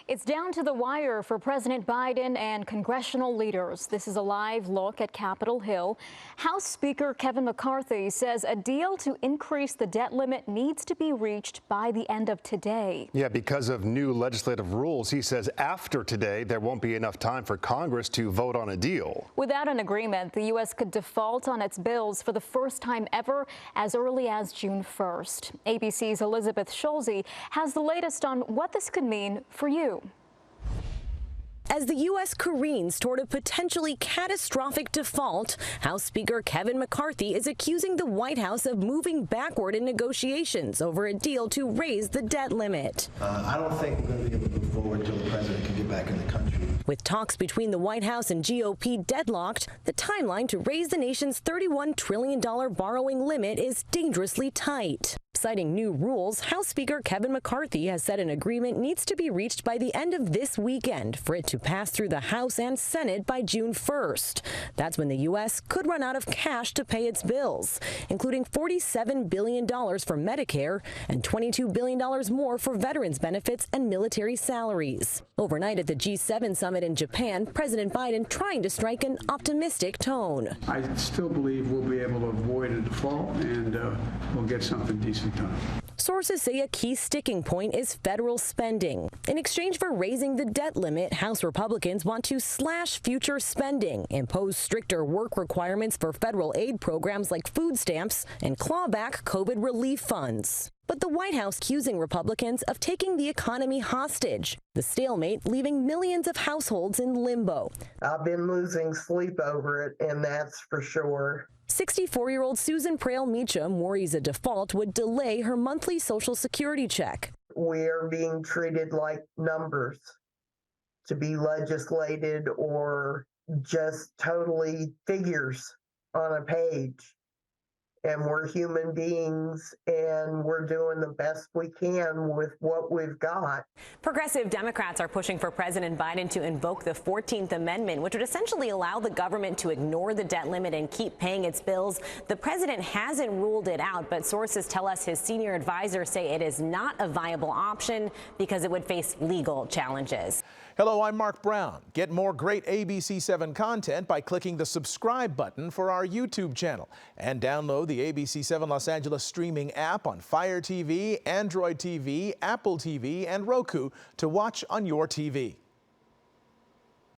It's down to the wire for President Biden and congressional leaders. This is a live look at Capitol Hill. House Speaker Kevin McCarthy says a deal to increase the debt limit needs to be reached by the end of today. Yeah, because of new legislative rules, he says after today, there won't be enough time for Congress to vote on a deal. Without an agreement, the U.S. could default on its bills for the first time ever as early as June 1st. ABC's Elizabeth Schulze has the latest on what this could mean for you. As the U.S. careens toward a potentially catastrophic default, House Speaker Kevin McCarthy is accusing the White House of moving backward in negotiations over a deal to raise the debt limit. I don't think we're going to be able to move forward until the president can get back in the country. With talks between the White House and GOP deadlocked, the timeline to raise the nation's $31 trillion borrowing limit is dangerously tight. Citing new rules, House Speaker Kevin McCarthy has said an agreement needs to be reached by the end of this weekend for it to pass through the House and Senate by June 1st. That's when the U.S. could run out of cash to pay its bills, including $47 billion for Medicare and $22 billion more for veterans benefits and military salaries. Overnight at the G7 summit in Japan, President Biden trying to strike an optimistic tone. I still believe we'll be able to avoid a default and we'll get something decent done. Sources say a key sticking point is federal spending. In exchange for raising the debt limit, House Republicans want to slash future spending, impose stricter work requirements for federal aid programs like food stamps, and claw back COVID relief funds. But the White House accusing Republicans of taking the economy hostage, the stalemate leaving millions of households in limbo. I've been losing sleep over it, and that's for sure. 64-year-old Susan Prail Meacham worries a default would delay her monthly Social Security check. We're being treated like numbers to be legislated or just totally figures on a page. And we're human beings, and we're doing the best we can with what we've got. Progressive Democrats are pushing for President Biden to invoke the 14th Amendment, which would essentially allow the government to ignore the debt limit and keep paying its bills. The president hasn't ruled it out, but sources tell us his senior advisors say it is not a viable option because it would face legal challenges. Hello, I'm Mark Brown. Get more great ABC7 content by clicking the subscribe button for our YouTube channel and download the ABC7 Los Angeles streaming app on Fire TV, Android TV, Apple TV, and Roku to watch on your TV.